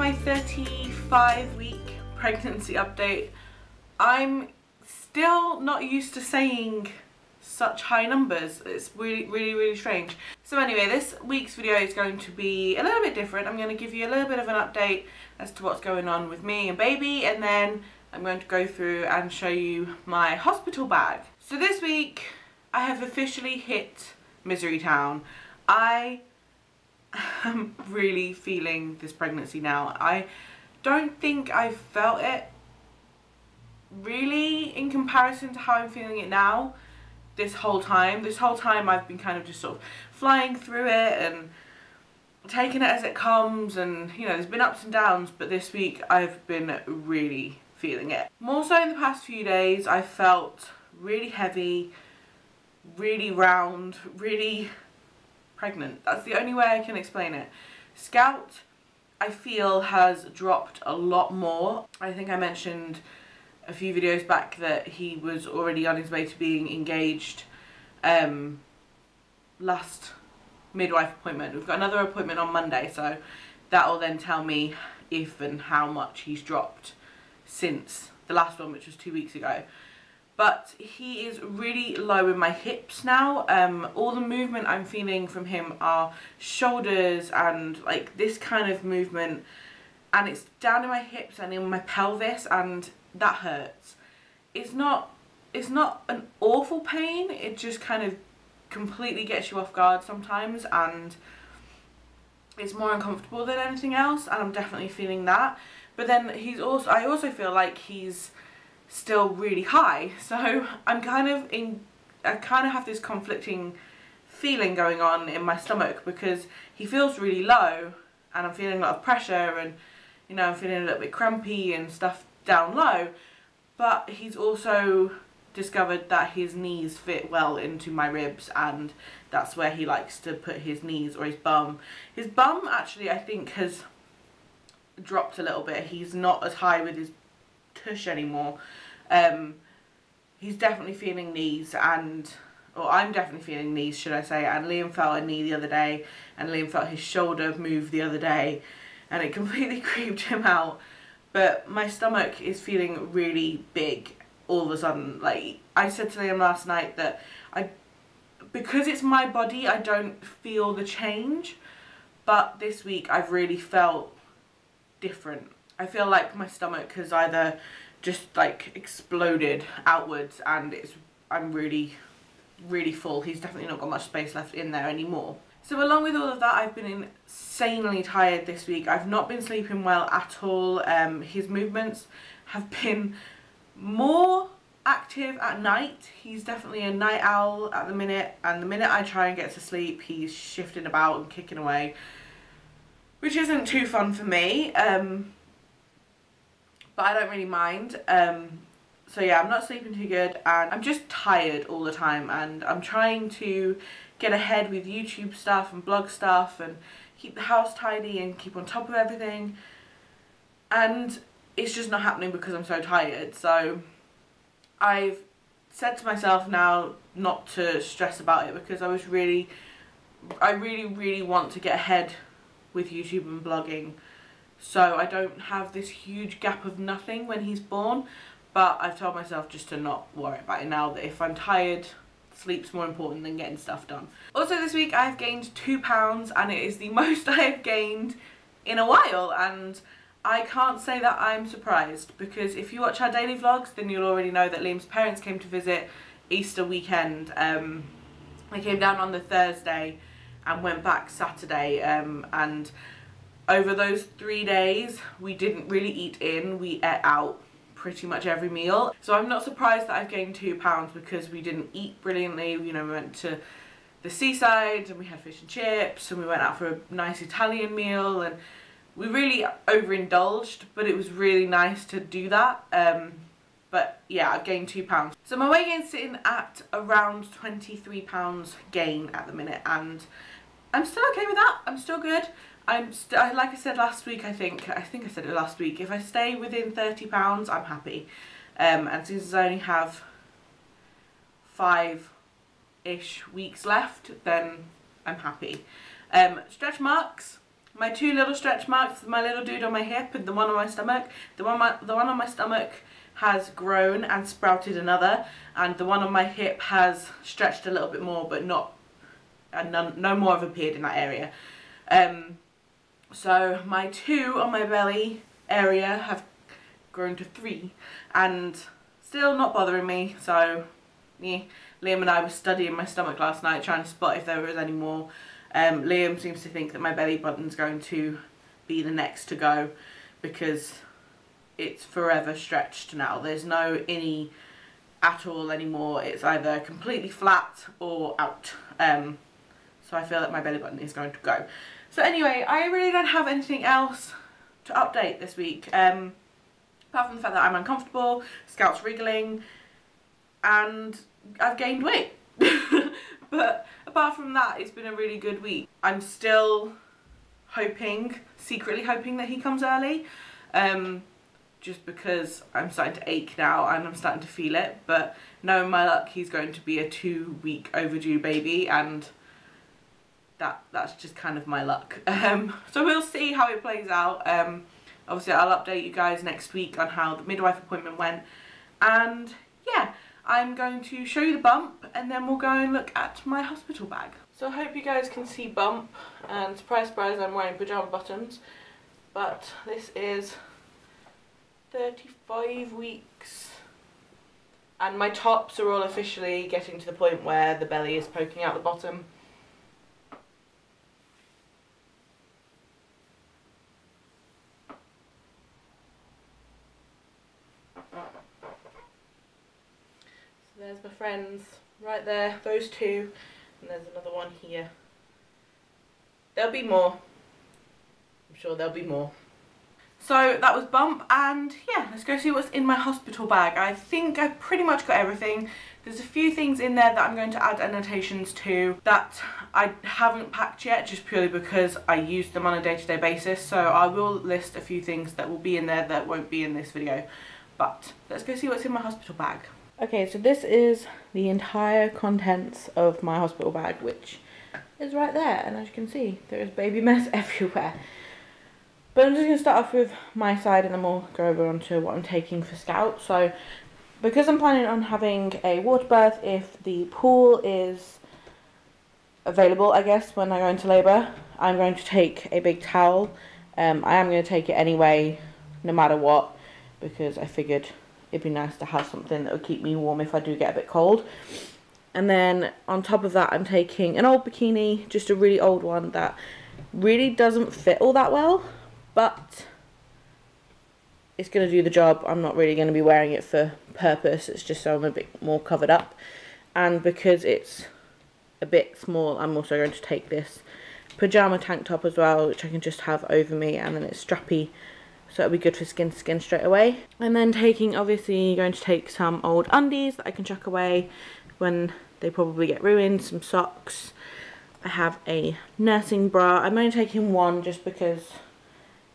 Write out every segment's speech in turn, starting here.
my 35-week pregnancy update. I'm still not used to saying such high numbers. It's really strange. So anyway, this week's video is going to be a little bit different. I'm going to give you a little bit of an update as to what's going on with me and baby, and then I'm going to go through and show you my hospital bag. So this week I have officially hit Misery Town. I am really feeling this pregnancy now. I don't think I've felt it really in comparison to how I'm feeling it now. This whole time I've been kind of just sort of flying through it and taking it as it comes, and you know, there's been ups and downs, but this week I've been really feeling it. More so in the past few days, I felt really heavy, really round, really pregnant. That's the only way I can explain it. Scout, I feel, has dropped a lot more. I think I mentioned a few videos back that he was already on his way to being engaged last midwife appointment. We've got another appointment on Monday, so that will then tell me if and how much he's dropped since the last one, which was 2 weeks ago. But he is really low in my hips now. All the movement I'm feeling from him are shoulders and like this kind of movement, and it's down in my hips and in my pelvis, and that hurts. It's not an awful pain, it just kind of completely gets you off guard sometimes, and it's more uncomfortable than anything else, and I'm definitely feeling that. But then I also feel like he's still really high, so I kind of have this conflicting feeling going on in my stomach, because he feels really low and I'm feeling a lot of pressure, and you know, I'm feeling a little bit crampy and stuff down low, but he's also discovered that his knees fit well into my ribs, and that's where he likes to put his knees, or his bum. His bum actually I think has dropped a little bit. He's not as high with his tush anymore. He's definitely feeling knees, or I'm definitely feeling knees, should I say, and Liam felt a knee the other day, and Liam felt his shoulder move the other day, and it completely creeped him out. But my stomach is feeling really big all of a sudden. Like I said to Liam last night that because it's my body, I don't feel the change, but this week I've really felt different. I feel like my stomach has either just like exploded outwards, and I'm really full. He's definitely not got much space left in there anymore. So along with all of that, I've been insanely tired this week. I've not been sleeping well at all. His movements have been more active at night. He's definitely a night owl at the minute, and the minute I try and get to sleep, he's shifting about and kicking away, which isn't too fun for me. But I don't really mind. So yeah, I'm not sleeping too good, and I'm just tired all the time, and I'm trying to get ahead with YouTube stuff and blog stuff and keep the house tidy and keep on top of everything, and it's just not happening because I'm so tired. So I've said to myself now not to stress about it, because I really want to get ahead with YouTube and blogging, so I don't have this huge gap of nothing when he's born. But I've told myself just to not worry about it now, that if I'm tired, sleep's more important than getting stuff done. Also this week I've gained 2 pounds, and it is the most I have gained in a while, and I can't say that I'm surprised, because if you watch our daily vlogs then you'll already know that Liam's parents came to visit Easter weekend. They came down on the Thursday and went back Saturday, and over those 3 days we didn't really eat in, we ate out pretty much every meal. So I'm not surprised that I've gained 2 pounds, because we didn't eat brilliantly. You know, we went to the seaside and we had fish and chips, and we went out for a nice Italian meal, and we really overindulged, but it was really nice to do that. But yeah, I've gained 2 pounds. So my weight gain's sitting at around 23 pounds gain at the minute, and I'm still okay with that. I'm still good. Like I said last week, I think I said it last week, if I stay within 30 pounds, I'm happy. And since I only have 5-ish weeks left, then I'm happy. Stretch marks, my two little stretch marks, my little dude on my hip and the one on my stomach. The one on my stomach has grown and sprouted another, and the one on my hip has stretched a little bit more, but not, and no more have appeared in that area. So my two on my belly area have grown to 3 and still not bothering me. So yeah, Liam and I were studying my stomach last night trying to spot if there was any more. Liam seems to think that my belly button's going to be the next to go because it's forever stretched now. There's no innie at all anymore. It's either completely flat or out. So I feel that my belly button is going to go. So anyway, I really don't have anything else to update this week. Apart from the fact that I'm uncomfortable, scalp's wriggling, and I've gained weight. But apart from that, it's been a really good week. I'm still hoping, secretly hoping that he comes early. Just because I'm starting to ache now and I'm starting to feel it. But knowing my luck, he's going to be a 2-week overdue baby, and that's just kind of my luck. So we'll see how it plays out. Obviously I'll update you guys next week on how the midwife appointment went, and yeah, I'm going to show you the bump and then we'll go and look at my hospital bag. So I hope you guys can see bump, and surprise surprise, I'm wearing pyjama bottoms, but this is 35 weeks and my tops are all officially getting to the point where the belly is poking out the bottom. There's my friends right there, those two, and there's another one here. There'll be more. I'm sure there'll be more. So that was bump, and yeah, let's go see what's in my hospital bag. I think I've pretty much got everything. There's a few things in there that I'm going to add annotations to that I haven't packed yet, just purely because I use them on a day-to-day basis. So I will list a few things that will be in there that won't be in this video. But let's go see what's in my hospital bag. Okay, so this is the entire contents of my hospital bag, which is right there, and as you can see, there is baby mess everywhere. But I'm just going to start off with my side and then we'll go over onto what I'm taking for Scout. So, because I'm planning on having a water birth, if the pool is available, I guess, when I go into labour, I'm going to take a big towel. I am going to take it anyway, no matter what, because I figured it'd be nice to have something that would keep me warm if I do get a bit cold. And then on top of that, I'm taking an old bikini, just a really old one that really doesn't fit all that well, but it's going to do the job. I'm not really going to be wearing it for purpose, it's just so I'm a bit more covered up. And because it's a bit small, I'm also going to take this pyjama tank top as well, which I can just have over me, and then it's strappy, so it'll be good for skin to skin straight away. And then obviously going to take some old undies that I can chuck away when they probably get ruined, some socks. I have a nursing bra. I'm only taking one just because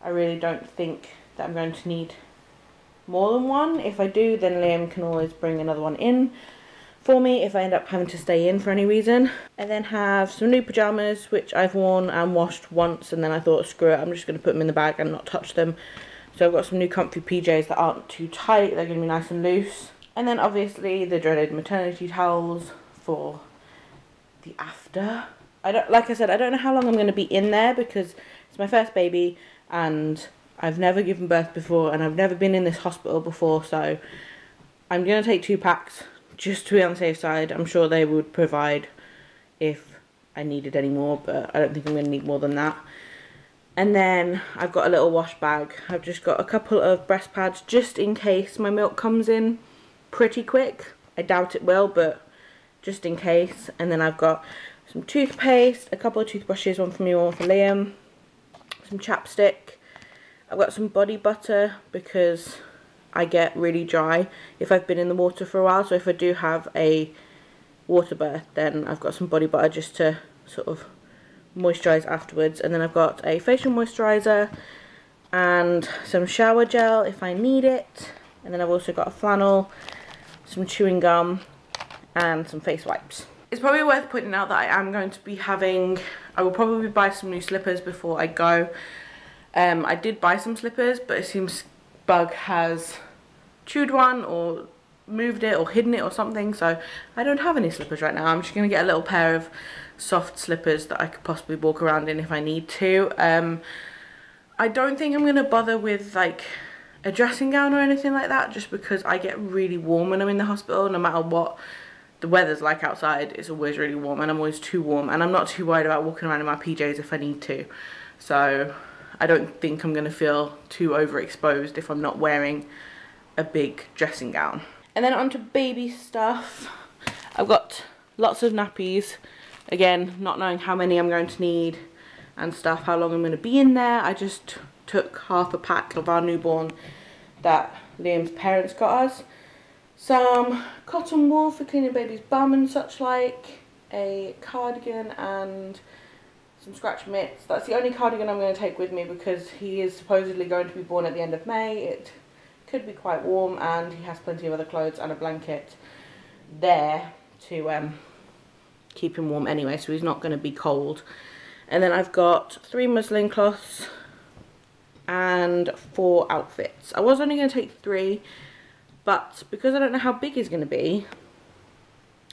I really don't think that I'm going to need more than one. If I do, then Liam can always bring another one in for me if I end up having to stay in for any reason. I then have some new pyjamas, which I've worn and washed once, and then I thought, screw it, I'm just going to put them in the bag and not touch them. So I've got some new comfy PJs that aren't too tight, they're going to be nice and loose. And then obviously the dreaded maternity towels for the after. Like I said, I don't know how long I'm going to be in there because it's my first baby and I've never given birth before and I've never been in this hospital before, so I'm going to take 2 packs just to be on the safe side. I'm sure they would provide if I needed any more, but I don't think I'm going to need more than that. And then I've got a little wash bag. I've just got a couple of breast pads just in case my milk comes in pretty quick. I doubt it will, but just in case. And then I've got some toothpaste, a couple of toothbrushes, one for me, one for Liam, some chapstick. I've got some body butter because I get really dry if I've been in the water for a while, so if I do have a water birth, then I've got some body butter just to sort of moisturise afterwards. And then I've got a facial moisturiser and some shower gel if I need it. And then I've also got a flannel, some chewing gum and some face wipes. It's probably worth pointing out that I am going to be having, I will probably buy some new slippers before I go. I did buy some slippers, but it seems Bug has chewed one or moved it or hidden it or something, so I don't have any slippers right now. I'm just going to get a little pair of soft slippers that I could possibly walk around in if I need to. I don't think I'm going to bother with like a dressing gown or anything like that, just because I get really warm when I'm in the hospital. No matter what the weather's like outside, it's always really warm, and I'm always too warm, and I'm not too worried about walking around in my PJs if I need to. So I don't think I'm going to feel too overexposed if I'm not wearing a big dressing gown. And then onto baby stuff. I've got lots of nappies. Again, not knowing how many I'm going to need and stuff, how long I'm going to be in there. I just took half a pack of our newborn that Liam's parents got us. Some cotton wool for cleaning baby's bum and such like. A cardigan and some scratch mitts. That's the only cardigan I'm going to take with me because he is supposedly going to be born at the end of May. It could be quite warm, and he has plenty of other clothes and a blanket there to keep him warm anyway, so he's not going to be cold. And then I've got 3 muslin cloths and 4 outfits. I was only going to take 3, but because I don't know how big he's going to be,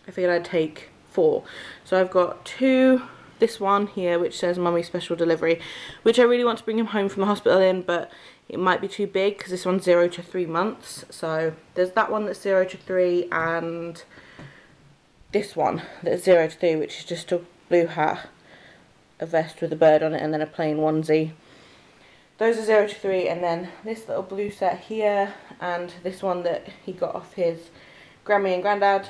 I figured I'd take 4. So I've got 2, this one here which says Mummy Special Delivery, which I really want to bring him home from the hospital in, but it might be too big because this one's 0 to 3 months. So there's that one that's 0 to 3, and this one that's 0 to 3, which is just a blue hat, a vest with a bird on it, and then a plain onesie. Those are 0 to 3, and then this little blue set here and this one that he got off his Grammy and Grandad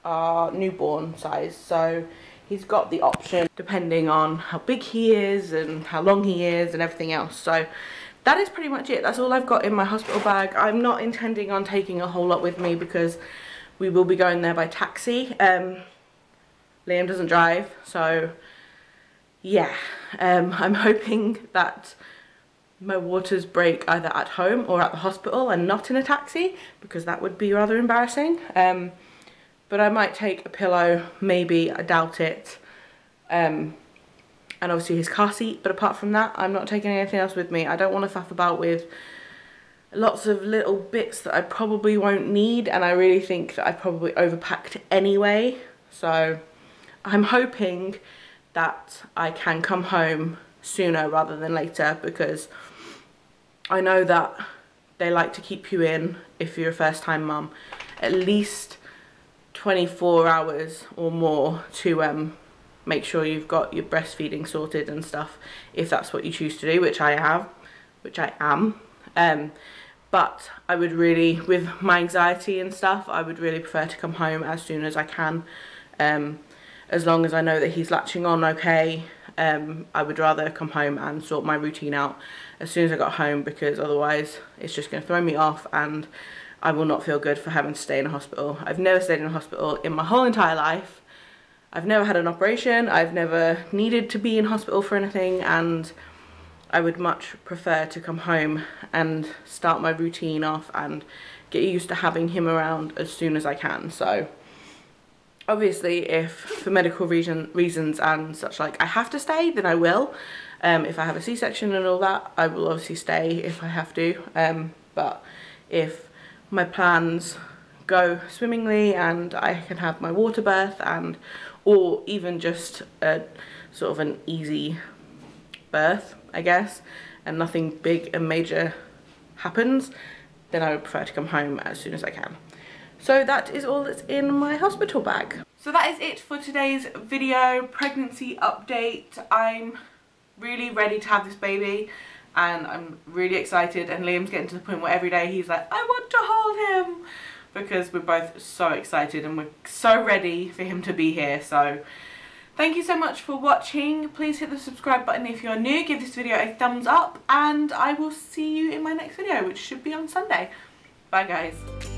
are newborn size. So he's got the option depending on how big he is and how long he is and everything else. So that is pretty much it. That's all I've got in my hospital bag. I'm not intending on taking a whole lot with me because we will be going there by taxi. Liam doesn't drive, so yeah. I'm hoping that my waters break either at home or at the hospital and not in a taxi, because that would be rather embarrassing. But I might take a pillow, maybe. I doubt it. And obviously his car seat, but apart from that, I'm not taking anything else with me. I don't want to faff about with lots of little bits that I probably won't need, and I really think that I probably overpacked anyway. So I'm hoping that I can come home sooner rather than later, because I know that they like to keep you in, if you're a first time mum, at least 24 hours or more to make sure you've got your breastfeeding sorted and stuff, if that's what you choose to do, which I am. But I would really, with my anxiety and stuff, I would really prefer to come home as soon as I can, as long as I know that he's latching on okay. I would rather come home and sort my routine out as soon as I got home, because otherwise it's just going to throw me off and I will not feel good for having to stay in a hospital. I've never stayed in a hospital in my whole entire life. I've never had an operation. I've never needed to be in hospital for anything, and I would much prefer to come home and start my routine off and get used to having him around as soon as I can. So obviously, if for medical reasons and such like I have to stay, then I will. If I have a C-section and all that, I will obviously stay if I have to. But if my plans go swimmingly and I can have my water birth, and or even just a sort of an easy birth, I guess, and nothing big and major happens, then I would prefer to come home as soon as I can. So that is all that's in my hospital bag. So that is it for today's video, pregnancy update. I'm really ready to have this baby, and I'm really excited, and Liam's getting to the point where every day he's like, I want to hold him, because we're both so excited and we're so ready for him to be here. So thank you so much for watching. Please hit the subscribe button if you're new, give this video a thumbs up, and I will see you in my next video, which should be on Sunday. Bye guys.